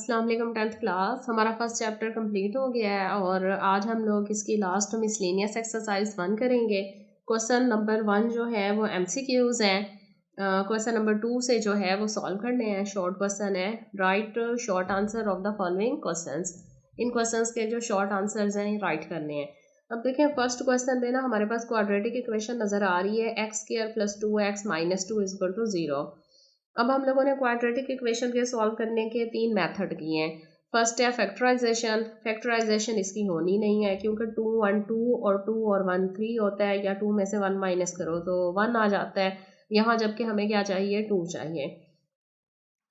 अस्सलाम वालेकुम 10th class. हमारा फर्स्ट चैप्टर कंप्लीट हो गया है और आज हम लोग इसकी लास्ट मिसलेनियस एक्सरसाइज 1 करेंगे। क्वेश्चन नंबर 1 जो है वो MCQs हैं। क्वेश्चन नंबर 2 से जो है वो सॉल्व करने हैं। शॉर्ट क्वेश्चन है, right short answer of the following questions. In questions के जो शॉर्ट आंसर्स हैं राइट करने हैं। अब देखें फर्स्ट क्वेश्चन में ना हमारे पास क्वाड्रेटिक इक्वेशन नज़र आ रही है, x² + 2x - 2 = 0। अब हम लोगों ने क्वाड्रेटिक इक्वेशन के सॉल्व करने के 3 मेथड किए हैं। फर्स्ट है फैक्टराइजेशन। फैक्टराइजेशन इसकी होनी नहीं है क्योंकि 2 1 2 और 2 और 1 3 होता है, या 2 में से 1 माइनस करो तो 1 आ जाता है यहाँ, जबकि हमें क्या चाहिए 2 चाहिए।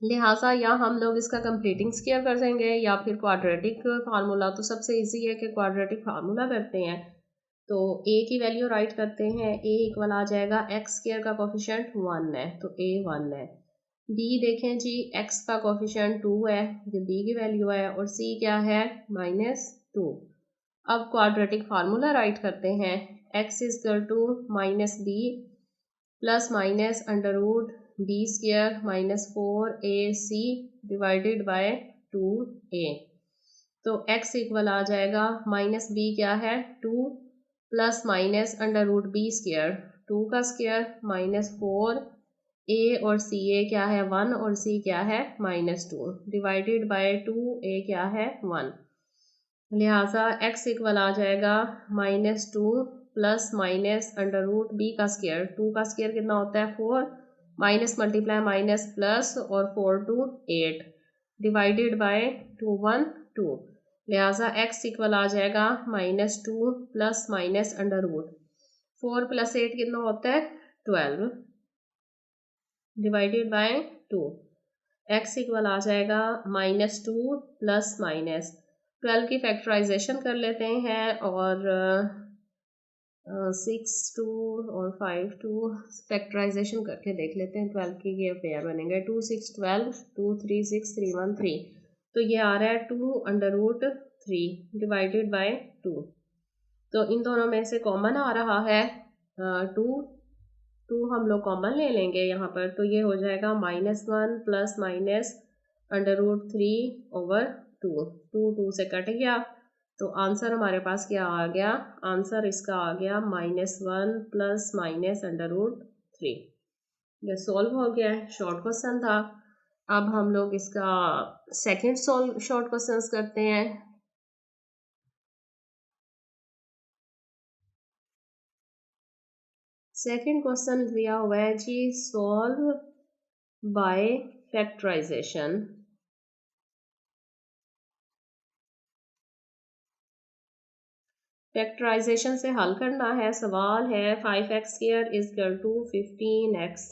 लिहाजा या हम लोग इसका कंप्लीटिंग स्क्वायर कर देंगे या फिर क्वाड्रेटिक फार्मूला। तो सबसे इजी है कि क्वाड्रेटिक फार्मूला करते हैं। तो a की वैल्यू राइट करते हैं। a इक्वल आ जाएगा x² का कोफिशिएंट 1 है तो a 1 है। b देखें जी, x का कोफिशिएंट 2 है, ये b की वैल्यू है, और c क्या है -2। अब क्वाड्रेटिक फार्मूला राइट करते हैं। x -b plus minus √b² - 4ac divided by 2a। तो x इक्वल आ जाएगा -b क्या है 2 प्लस माइनस √b², 2 का स्क्वायर -4, a और ca क्या है 1 और c क्या है -2 डिवाइडेड बाय 2a क्या है 1। लिहाजा x इक्वल आ जाएगा -2 प्लस माइनस √b का स्क्वायर, 2 का स्क्वायर कितना होता है 4, माइनस मल्टीप्लाई माइनस प्लस और 4 to 8 डिवाइडेड बाय 2 1 2। लिहाजा x इक्वल आ जाएगा -2 प्लस माइनस √4 + 8 कितना होता है 12 डिवाइडेड बाय 2। x इक्वल आ जाएगा -2 प्लस माइनस 12 की फैक्टराइजेशन कर लेते हैं और 6 2 और 5 2 फैक्टराइजेशन करके देख लेते हैं। 12 की ये पेयर बनेंगे 2 6 12 2 3 6 3 1 3। तो ये आ रहा है 2√3 डिवाइडेड बाय 2। तो इन दोनों में से कॉमन आ रहा है 2 हम लोग कॉमन ले लेंगे यहाँ पर। तो ये हो जाएगा -1 प्लस माइनस √3/2। 2 से कट गया तो आंसर हमारे पास क्या आ गया, आंसर इसका आ गया -1 प्लस माइनस √3। ये सॉल्व हो गया है, शॉर्ट क्वेश्चन था। अब हम लोग इसका सेकंड शॉर्ट क्वेश्चंस करते हैं। सेकंड क्वेश्चन दिया हुआ है जी, सॉल्व बाय फैक्टराइजेशन। फैक्टराइजेशन से हल करना है। सवाल है 5x² = 15x।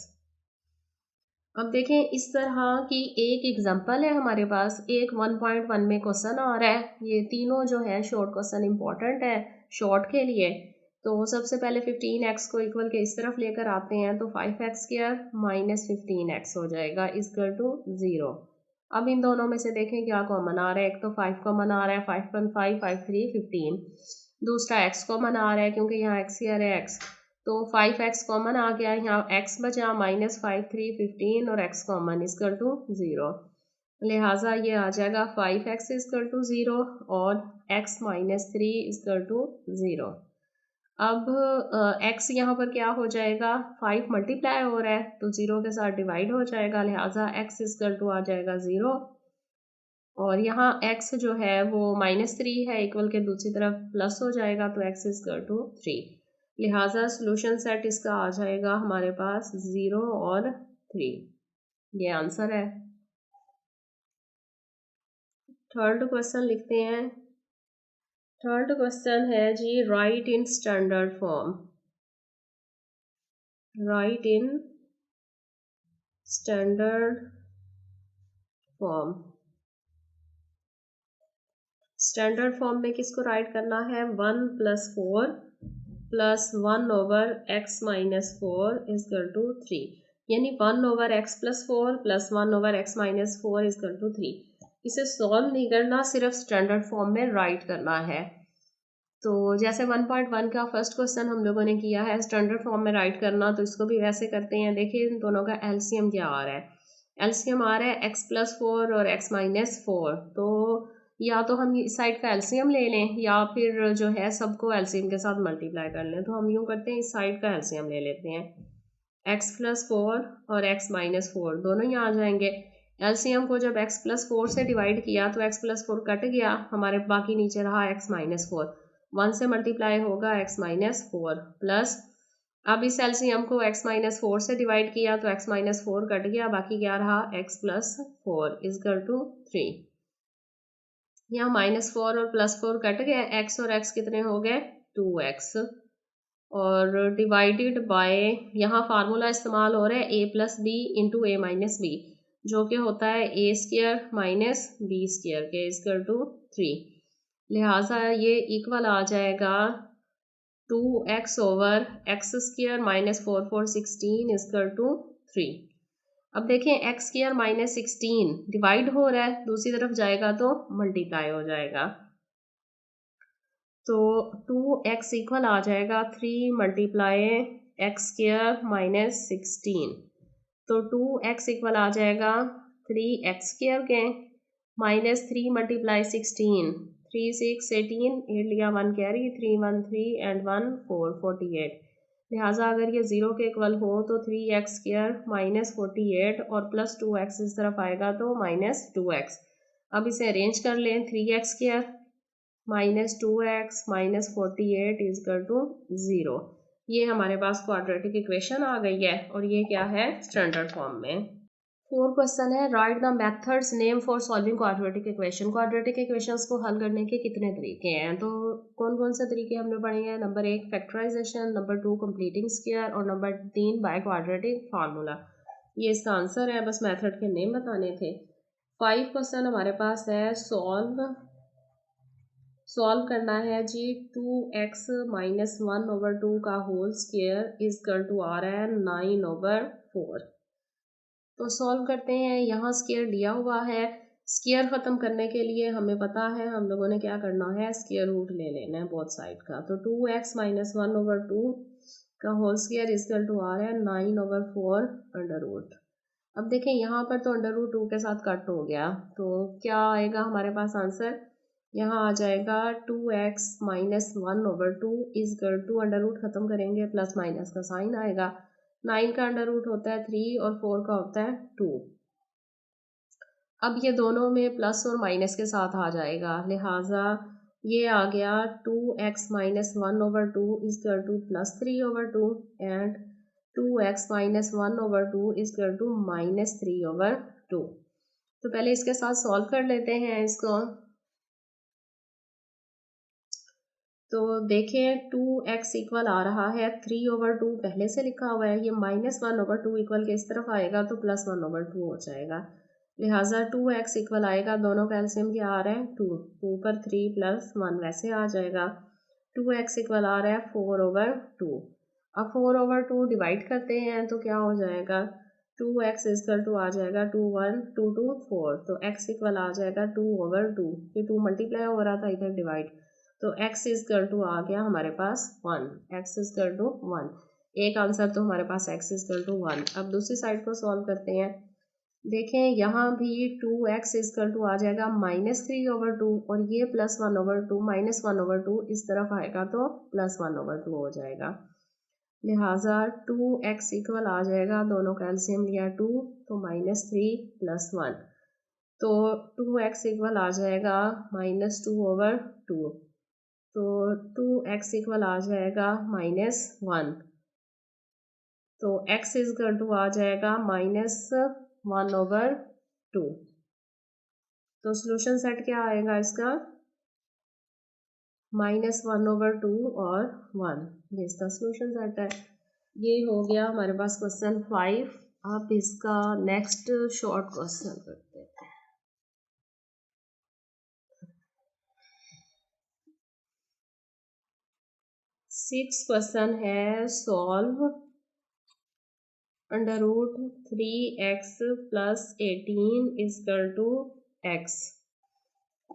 अब देखें इस तरह की एक एग्जांपल है हमारे पास, एक 1.1 में क्वेश्चन आ रहा है। ये तीनों जो है शॉर्ट क्वेश्चन इंपॉर्टेंट है शॉर्ट के लिए। तो सबसे पहले 15x को इक्वल के इस तरफ लेकर आते हैं तो 5x² - 15x हो जाएगा = 0। अब इन दोनों में से देखें क्या कॉमन आ रहा है। एक तो 5 कॉमन आ रहा है, 5 1 5 5 3 15। दूसरा x कॉमन आ रहा है क्योंकि यहाँ x² है x, तो 5x कॉमन आ गया, यहाँ x बचा -5 3 15 और x कॉमन = 0। लिहाजा ये आ जाएगा 5x = 0 और x - 3 = 0। अब x यहाँ पर क्या हो जाएगा, 5 मल्टीप्लाई हो रहा है तो 0 के साथ डिवाइड हो जाएगा, लिहाजा x = आ जाएगा 0। और यहाँ x जो है वो -3 है, इक्वल के दूसरी तरफ प्लस हो जाएगा तो x = 3। लिहाजा सॉल्यूशन सेट इसका आ जाएगा हमारे पास 0 और 3। ये आंसर है। थर्ड क्वेश्चन लिखते हैं। थर्ड क्वेश्चन है जी, write in standard form. Write in standard form. Standard form में किसको राइट करना है, 1 + 4 प्लस 1/x - 4 = 3, यानी 1/x + 4 प्लस 1/x - 4 = 3। इसे सॉल्व नहीं करना, सिर्फ स्टैंडर्ड फॉर्म में राइट करना है। तो जैसे 1.1 का फर्स्ट क्वेश्चन हम लोगों ने किया है स्टैंडर्ड फॉर्म में राइट करना, तो इसको भी वैसे करते हैं। देखिए इन दोनों का एलसीएम क्या आ रहा है। एलसीएम आ रहा है x+4 और x-4, तो या तो हम इस साइड का एलसीएम ले लें या फिर जो है सबको एलसीएम के साथ मल्टीप्लाई कर लें। तो हम यूँ करते हैं, इस साइड का एलसीएम ले लेते हैं। x+4 और x-4 दोनों ही आ जाएंगे। एलसीएम को जब x+4 से डिवाइड किया तो x+4 कट गया, हमारे बाकी नीचे रहा x-4। 1 से मल्टीप्लाई होगा x-4 प्लस, अब इस एलसीएम को x-4 से डिवाइड किया तो x-4 कट गया, बाकी क्या रहा x+4 इजकल टू 3। यहाँ -4 और +4 कट गए, x और x कितने हो गए 2x, और डिवाइडेड बाय, यहाँ फार्मूला इस्तेमाल हो रहा है a+b इंटू a-b, जो कि होता है a² माइनस b² के इजकल टू 3। लिहाजा ये इक्वल आ जाएगा 2x over x² minus 4 4 16 is equal to 3। अब देखें x² माइनस 16 डिवाइड हो रहा है, दूसरी तरफ जाएगा तो मल्टीप्लाई हो जाएगा, तो 2x इक्वल आ जाएगा 3 मल्टीप्लाई x² माइनस 16, तो 2x इक्वल आ जाएगा 3x² के माइनस 3 मल्टीप्लाई 16, 3 6 18, 8 लिया 1 कैरी, 3 1 3 एंड 1 4 48। लिहाजा अगर ये 0 के इक्वल हो तो 3x² माइनस 48 और प्लस 2x इस तरफ आएगा तो माइनस 2x। अब इसे अरेंज कर लें, 3x² minus 2x minus 48 is equal to 0। ये हमारे पास क्वाड्रेटिक इक्वेशन आ गई है और ये क्या है स्टैंडर्ड फॉर्म में। 4 क्वेश्चन है, right the methods name for solving quadratic equation. Quadratic equations को हल करने के कितने तरीके हैं, तो कौन कौन से तरीके हमने पढ़े हैं। Number 1 factorisation, number 2 completing square और नंबर 3 बाय क्वाड्रेटिक फार्मूला। ये इसका आंसर है, बस मेथड के नेम बताने थे। 5 क्वेश्चन हमारे पास है, सॉल्व करना है जी। 2x माइनस 1 ओवर 2 का होल स्क्वायर इजकल टू आ रहा है 9 ओवर 4। तो सॉल्व करते हैं, यहाँ स्क्वायर लिया हुआ है, स्क्वायर ख़त्म करने के लिए हमें पता है हम लोगों ने क्या करना है, स्क्वायर रूट ले लेना है बोथ साइड का। तो 2x माइनस 1 ओवर 2 का होल स्क्वायर इजकल टू आ रहा है 9 ओवर 4 अंडर रूट। अब देखें यहाँ पर तो अंडर रूट 2 के साथ कट हो गया, तो क्या आएगा हमारे पास आंसर, यहाँ आ जाएगा 2x minus 1 over 2 is equal to, under root ख़त्म करेंगे प्लस माइनस का साइन आएगा, 9 का अंडर रूट होता है 3 और 4 का होता है 2। अब ये दोनों में प्लस और माइनस के साथ आ जाएगा, लिहाजा ये आ गया 2x minus 1 over 2 is equal to plus 3 over 2 and 2x minus 1 over 2 is equal to minus 3 over 2। तो पहले इसके साथ सॉल्व कर लेते हैं इसको। तो देखें 2x इक्वल आ रहा है 3 ओवर 2, पहले से लिखा हुआ है, ये माइनस 1 ओवर 2 इक्वल के इस तरफ आएगा तो प्लस 1 ओवर 2 हो जाएगा, लिहाजा 2x इक्वल आएगा, दोनों का एलसीएम क्या आ रहा है 2, 2 पर 3 प्लस 1 वैसे आ जाएगा, 2x इक्वल आ रहा है 4 ओवर 2। अब 4 ओवर 2 डिवाइड करते हैं तो क्या हो जाएगा, 2x इक्वल टू आ जाएगा 2 1 2 2 4, तो x इक्वल आ जाएगा 2 ओवर 2, ये 2 मल्टीप्लाई हो रहा था इधर डिवाइड, तो x इजकल टू आ गया हमारे पास 1, x इजकल टू 1, एक आंसर तो हमारे पास x इजकल टू 1। अब दूसरी साइड को सॉल्व करते हैं, देखें यहाँ भी 2x इजकल टू आ जाएगा माइनस 3 ओवर 2 और ये प्लस 1 ओवर 2 माइनस 1 ओवर 2 इस तरफ आएगा तो प्लस 1 ओवर 2 हो जाएगा, लिहाजा 2x इक्वल आ जाएगा, दोनों का एलसीएम लिया 2 तो माइनस 3 प्लस 1, तो 2x इक्वल आ जाएगा माइनस 2 ओवर 2, तो 2x इक्वल आ जाएगा माइनस 1, तो x इक्वल टू आ जाएगा माइनस 1 ओवर 2। तो सॉल्यूशन सेट क्या आएगा इसका, माइनस 1 ओवर 2 और 1, ये इसका सॉल्यूशन सेट है। ये हो गया हमारे पास क्वेश्चन 5। आप इसका नेक्स्ट शॉर्ट क्वेश्चन करते हैं। 6 क्वेश्चन है, solve under root 3x plus 18 is equal to x।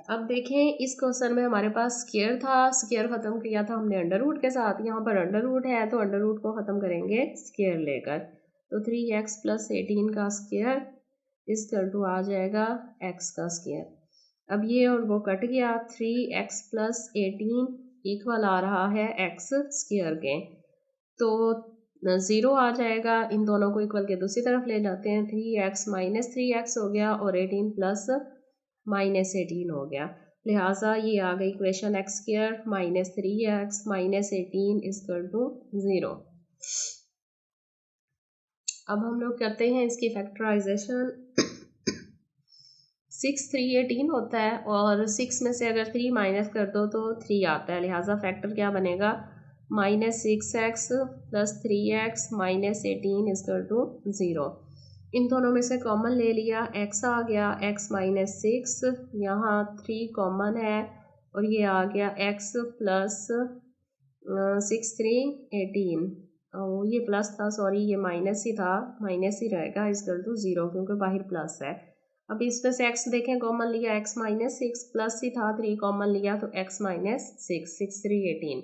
अब देखें इस क्वेश्चन में हमारे पास स्क्वायर था, स्क्वायर ख़त्म किया था हमने अंडर रूट के साथ, यहाँ पर अंडर रूट है तो अंडर रूट को ख़त्म करेंगे स्क्वायर लेकर, तो 3x प्लस 18 का स्क्वायर इज इक्वल टू आ जाएगा x का स्क्वायर। अब ये और वो कट गया, 3x प्लस 18 इक्वल आ रहा है x स्क्वायर के, तो 0 आ जाएगा। इन दोनों को इक्वल के दूसरी तरफ ले जाते हैं, 3x माइनस 3x हो गया और 18 प्लस माइनस 18 हो गया। लिहाजा ये आ गई equation x square minus 3x minus 18 is equal to 0। अब हम लोग करते हैं इसकी फैक्टराइजेशन। 6 3 18 होता है और 6 में से अगर 3 माइनस कर दो तो 3 आता है, लिहाजा फैक्टर क्या बनेगा, minus 6x plus 3x minus 18 is equal to 0। इन दोनों में से कॉमन ले लिया, x आ गया x माइनस 6, यहाँ 3 कॉमन है और ये आ गया x प्लस 6 3 18, और ये प्लस था, सॉरी ये माइनस ही था, माइनस ही रहेगा इज इक्वल टू 0 क्योंकि बाहर प्लस है। अब इसमें से x देखें, कॉमन लिया x माइनस 6, प्लस ही था 3 कॉमन लिया तो x माइनस 6, 6 3 18।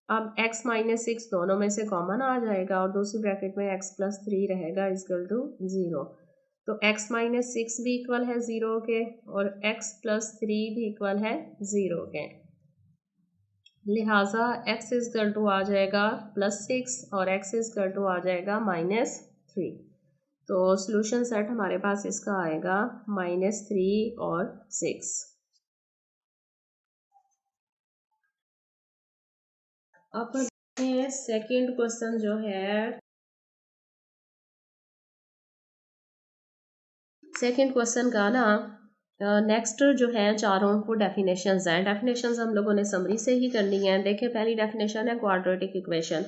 अब x माइनस 6 दोनों में से कॉमन आ जाएगा और दूसरी ब्रैकेट में x प्लस 3 रहेगा इक्वल टू 0। तो x माइनस 6 भी इक्वल है 0 के और x प्लस 3 भी इक्वल है 0 के, लिहाजा x इक्वल टू आ जाएगा प्लस 6 और x इक्वल टू आ जाएगा माइनस 3। तो सॉल्यूशन सेट हमारे पास इसका आएगा -3 और 6। अब सेकंड क्वेश्चन जो है, सेकंड क्वेश्चन का ना नेक्स्ट जो है चारों को डेफिनेशंस हैं। डेफिनेशंस हम लोगों ने समरी से ही करनी है। देखिए पहली डेफिनेशन है क्वाड्रेटिक इक्वेशन,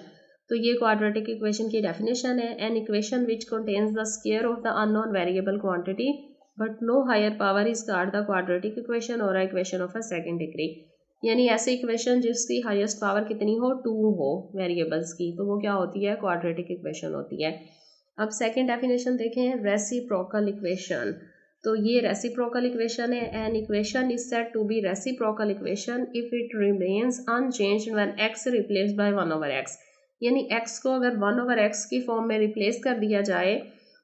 तो ये क्वाड्रेटिक इक्वेशन की डेफिनेशन है, an equation which contains the square of the unknown variable quantity but no higher power is called the quadratic equation or equation of a second degree. यानी ऐसी equation जिसकी highest power कितनी हो, 2 हो variables की, तो वो क्या होती है, क्वाड्रेटिक इक्वेशन होती है। अब सेकंड डेफिनेशन देखें, रेसिप्रोकल इक्वेशन। तो ये रेसिप्रोकल इक्वेशन है, an equation is said to be reciprocal equation if it remains unchanged when x replaced by 1/x। यानी x को अगर 1/x की फॉर्म में रिप्लेस कर दिया जाए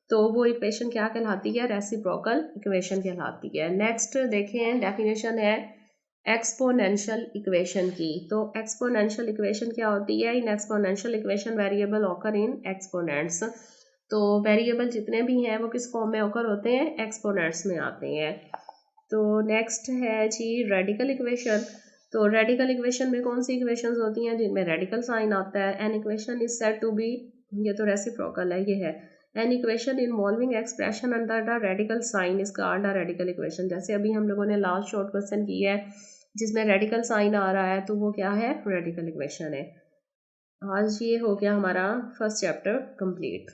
तो वो इक्वेशन क्या कहलाती है, रेसिप्रोकल इक्वेशन कहलाती है। नेक्स्ट देखें डेफिनेशन है एक्सपोनेंशियल इक्वेशन की। तो एक्सपोनेंशियल इक्वेशन क्या होती है, in exponential equation variable occur in exponents. तो वेरिएबल जितने भी हैं वो किस फॉर्म में ऑकर होते हैं, एक्सपोनेंट्स में आते हैं। तो नेक्स्ट है जी रेडिकल इक्वेशन। तो रेडिकल इक्वेशन में कौन सी इक्वेशंस होती हैं जिनमें रेडिकल साइन आता है, an equation is said to be, ये तो रेसिप्रोकल है, ये है an equation involving expression under the radical sign is called a radical equation. जैसे अभी हम लोगों ने लास्ट शॉर्ट क्वेश्चन किया है जिसमें रेडिकल साइन आ रहा है, तो वो क्या है, रेडिकल इक्वेशन है। आज ये हो गया हमारा फर्स्ट चैप्टर कंप्लीट।